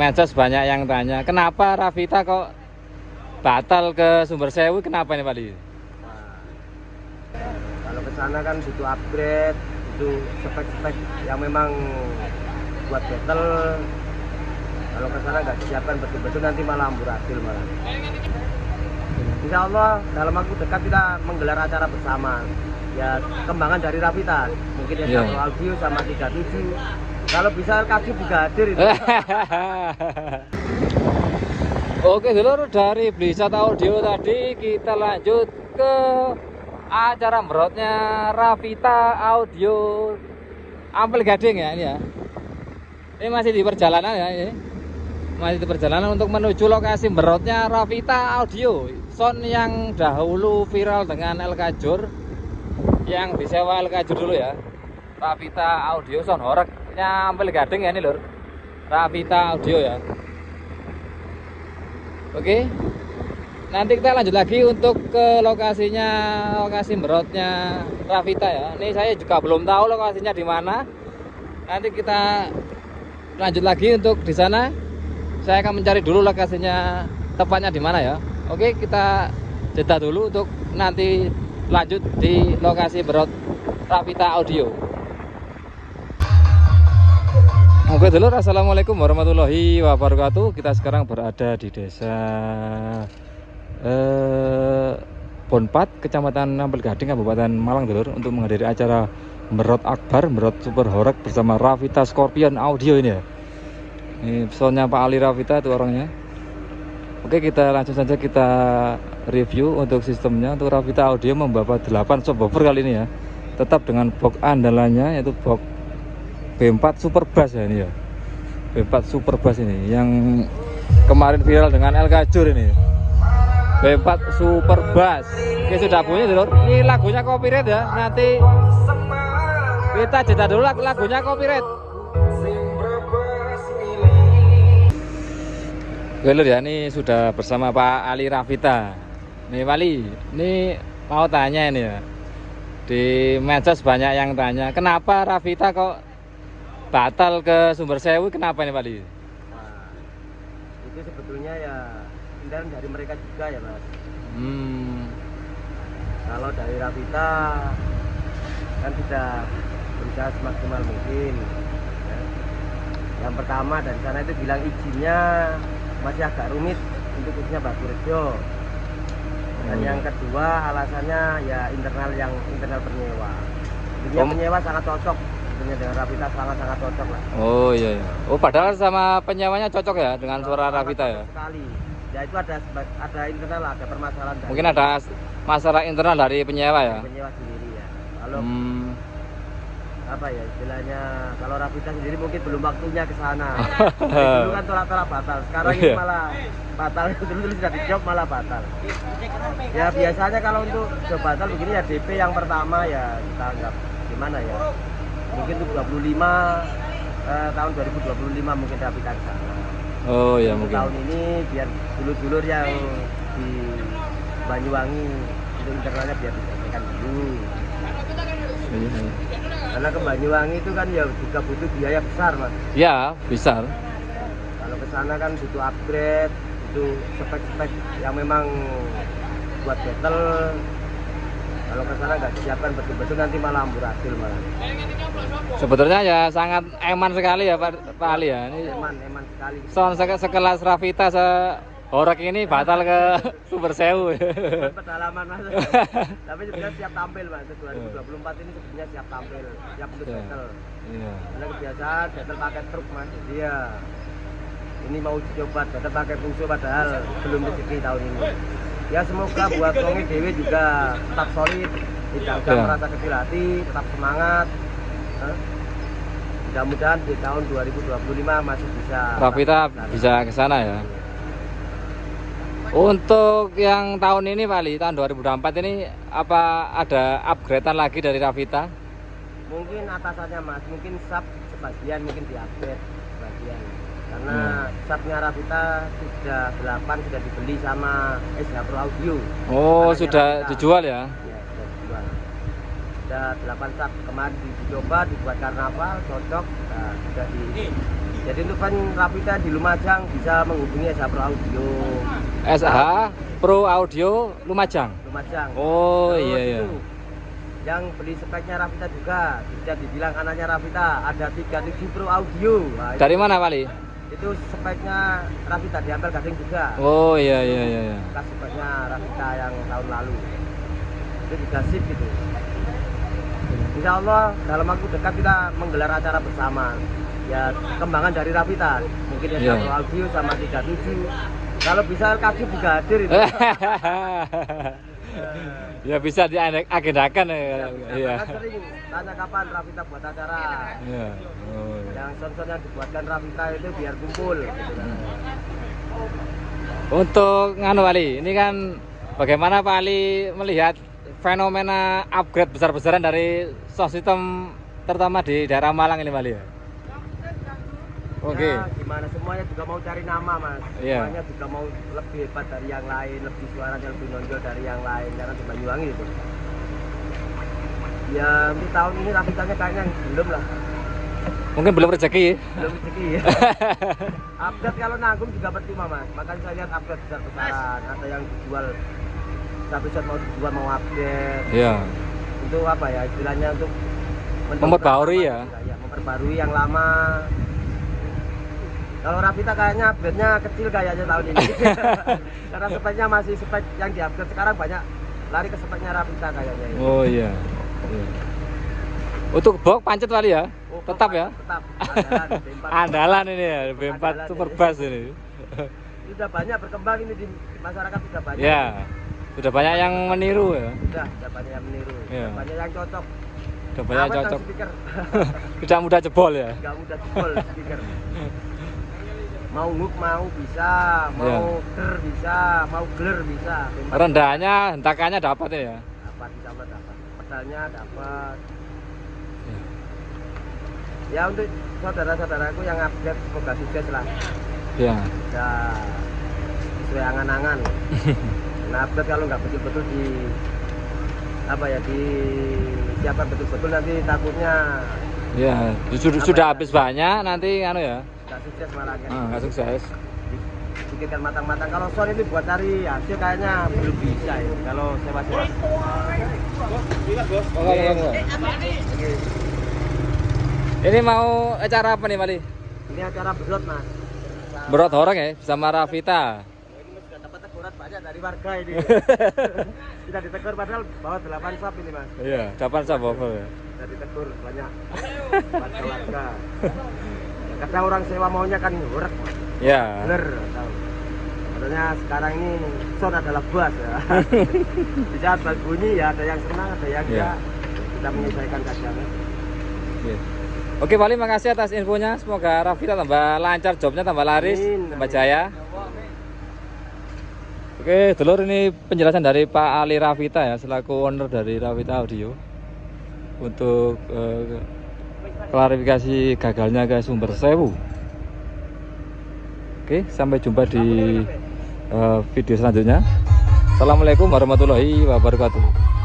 medsos banyak yang tanya, kenapa Ravita kok batal ke Sumber Sewu? Kenapa ini Pak Li? Kalau ke sana kan butuh upgrade, butuh spek-spek yang memang buat battle. Kalau ke sana nggak disiapkan betul-betul nanti malah amburadul malah. Insya Allah dalam waktu dekat kita menggelar acara bersama. Ya kembangan dari Ravita, mungkin ya satu audio sama 37. Kalau bisa LKJ juga hadir itu. Oke dulur, dari Blisat Audio tadi kita lanjut ke acara merotnya Ravita Audio Ampel Gading ya ini ya. Ini masih di perjalanan ya ini. Masih di perjalanan untuk menuju lokasi merotnya Ravita Audio. Sound yang dahulu viral dengan El Kajur, yang disewa El Kajur dulu ya. Ravita Audio sound horeknya Ampel Gading ya ini lur. Ravita Audio ya. Oke. Nanti kita lanjut lagi untuk ke lokasinya, lokasi merotnya Ravita ya. Ini saya juga belum tahu lokasinya di mana. Nanti kita lanjut lagi untuk di sana. Saya akan mencari dulu lokasinya tepatnya di mana ya. Oke, kita jeda dulu untuk nanti lanjut di lokasi merot Ravita Audio. Oke dulur, assalamualaikum warahmatullahi wabarakatuh. Kita sekarang berada di desa Bonpat, Kecamatan Ampel Gading, Kabupaten Malang dulur, untuk menghadiri acara Merot Akbar, Merot Super Horek bersama Ravita Scorpion Audio ini ya. Ini soundnya Pak Ali Ravita itu orangnya. Oke, kita langsung saja kita review untuk sistemnya. Untuk Ravita Audio membawa 8 subwoofer kali ini ya, tetap dengan box andalannya yaitu box B4 Super Bass ya ini ya. B4 Super Bass ini yang kemarin viral dengan El Kajur ini. B4 Super Bass. Oke, sudah bunyi dulur. Ini lagunya copyright ya. Nanti kita jeda dulu, lagunya copyright. Oke lur ya, ini sudah bersama Pak Ali Ravita. Nih Wali, ini mau tanya ini ya. Di medsos banyak yang tanya, kenapa Ravita kok batal ke Sumber Sewu? Kenapa ini Pak Li? Nah, itu sebetulnya ya hindaran dari mereka juga ya Mas. Kalau dari Ravita kan sudah berusaha semaksimal mungkin ya. Yang pertama dari sana itu bilang izinnya masih agak rumit untuk khususnya Batu Rejo. Dan yang kedua alasannya ya internal penyewa. Penyewa sangat cocok dengan Ravita, sangat cocok lah. Oh iya. Oh padahal sama penyewanya cocok ya dengan suara Ravita ya. Sekali. Ya itu ada internal, ada permasalahan. Mungkin ada masalah internal dari penyewa ya. Penyewa sendiri ya. Kalau apa ya istilahnya, kalau Ravita sendiri mungkin belum waktunya ke sana. Dulu kan tolak-tolak batal. Sekarang ini malah batal. Dulu sudah dijawab malah batal. Ya biasanya kalau untuk job batal begini ya DP yang pertama ya kita anggap gimana ya. Mungkin untuk 25 tahun 2025 mungkin Ravita ke sana. Oh ya mungkin. Tahun ini biar dulur-dulur yang di Banyuwangi itu internalnya biar diselesaikan dulu. Karena ke Banyuwangi itu kan ya juga butuh biaya besar Mas. Ya besar. Kalau ke sana kan butuh upgrade, butuh spek-spek yang memang buat battle. Kalau ke sana nggak disiapkan betul-betul nanti malah amburadul malah. Sebetulnya ya sangat eman sekali ya Pak Ali ya. Ini eman sekali. Sound sekelas Ravita horek ini batal ke Sumber Sewu. Pedalaman Mas. Tapi sebenarnya siap tampil Mas. 2024 ini sebenarnya siap tampil, siap untuk battle. Iya. Karena kebiasaan battle pakai truk Mas. Iya. Ini mau coba battle pakai Fuso padahal belum rezeki tahun ini. Ya semoga buat Kongi Dewi juga tetap solid, tidak usah merasa kecil hati, tetap semangat. Mudah-mudahan di tahun 2025 masih bisa Ravita bisa ke sana ya. Untuk yang tahun ini Pak Ali, tahun 2024 ini apa ada upgradean lagi dari Ravita? Mungkin atasannya Mas, mungkin sub sebagian mungkin di-upgrade sebagian. Karena subnya Ravita sudah 8 sudah dibeli sama SH Pro Audio. Oh, sudah Ravita dijual ya? Ya, sudah dijual. Sudah 8 sub kemarin dicoba dibuat karnaval cocok. Nah, sudah Jadi untuk fan Ravita di Lumajang bisa menghubungi SH Pro Audio. SH Pro Audio Lumajang. Lumajang. Oh Terus iya iya. itu, yang beli speknya Ravita juga bisa dibilang anaknya Ravita, ada 37 Pro Audio. Nah, Dari mana Wali? itu speknya Ravita di Ampel Gading juga. Oh iya iya iya. Iya. Bekas speknya Ravita yang tahun lalu. Itu juga sip gitu. Insya Allah dalam waktu dekat kita menggelar acara bersama. Ya kembangan dari Ravita, mungkin ya Iya. Pro Audio sama 37. Kalau bisa Kadif juga hadir itu. Ya bisa diagendakan ya. Iya. Kan sering tanya kapan Ravita buat acara. Iya. Oh, iya. Yang sound-sound yang dibuatkan Ravita itu biar kumpul gitu kan. Untuk nganu Wali, ini kan bagaimana Pak Ali melihat fenomena upgrade besar-besaran dari sound system terutama di daerah Malang ini Wali ya? Oke. Ya, gimana semuanya juga mau cari nama Mas. Iya. Semuanya juga mau lebih hebat dari yang lain, lebih suaranya lebih nonjol dari yang lain karena di Banyuwangi itu. Ya untuk tahun ini Ravitanya kayaknya belum lah, Mungkin belum rezeki. belum rezeki ya. Update kalau nanggung juga percuma Mas. Makanya saya lihat update besar-besaran. Ada yang dijual satu set mau dijual mau update. Iya. Untuk apa ya istilahnya untuk Memperbarui ya. Ya, memperbarui yang lama. Kalau Ravita kayaknya upgrade-nya kecil kayaknya tahun ini. Karena speknya masih spek yang di-upgrade sekarang banyak lari ke speknya Ravita kayaknya. Oh iya. Iya. Untuk box pancet Wali ya? Oh, Tetap ya? Tetap. Andalan, B4. Andalan ini ya, B4 Andalan super ini. bass ini. Sudah banyak berkembang ini di masyarakat sudah banyak. Ya. Sudah banyak yang meniru ya. Sudah banyak yang meniru. Iya. Sudah banyak yang cocok. Sudah banyak yang Awet cocok. kan speaker. Tidak mudah jebol ya. Enggak mudah jebol speaker. Mau hook mau bisa, mau Iya. ger bisa, mau gler bisa. B4 Rendahnya, hentakannya dapat ya. dapat bisa dapat. Pedalnya dapat. Iya. Ya untuk saudara-saudaraku yang update semoga sukses lah. Ya. Bisa sesuai angan-angan. Nah update kalau nggak betul-betul di apa ya di siapkan betul-betul nanti takutnya Ya, sudah habis banyak nanti anu ya. nggak sukses malah kan. Nggak sukses. Pikirkan matang-matang. Kalau sound ini buat cari hasil kayaknya belum bisa ya. Kalau sewa-sewa. Ini mau acara apa nih, Mali? Ini acara berot mas. Berot horeng ya, sama Ravita. Ini sudah dapat teguran banyak dari warga ini. Tidak ditegur padahal bawa 8 sub ini mas. Iya, dapat subwoofer ya. Sudah ditegur banyak warga-warga. Kadang orang sewa maunya kan horek. Ya. Bener, tahu. Katanya sekarang ini sound adalah bass ya. Di saat bass bunyi ya ada yang senang, ada yang Iya. enggak. Kita menyesuaikan saja. Iya. Oke, Wali, makasih atas infonya. Semoga Ravita tambah lancar jobnya, tambah laris, Amin, tambah amin. jaya. Oke, dulur, ini penjelasan dari Pak Ali Ravita ya, selaku owner dari Ravita Audio untuk klarifikasi gagalnya ke Sumber Sewu. Oke, sampai jumpa di video selanjutnya. Assalamualaikum warahmatullahi wabarakatuh.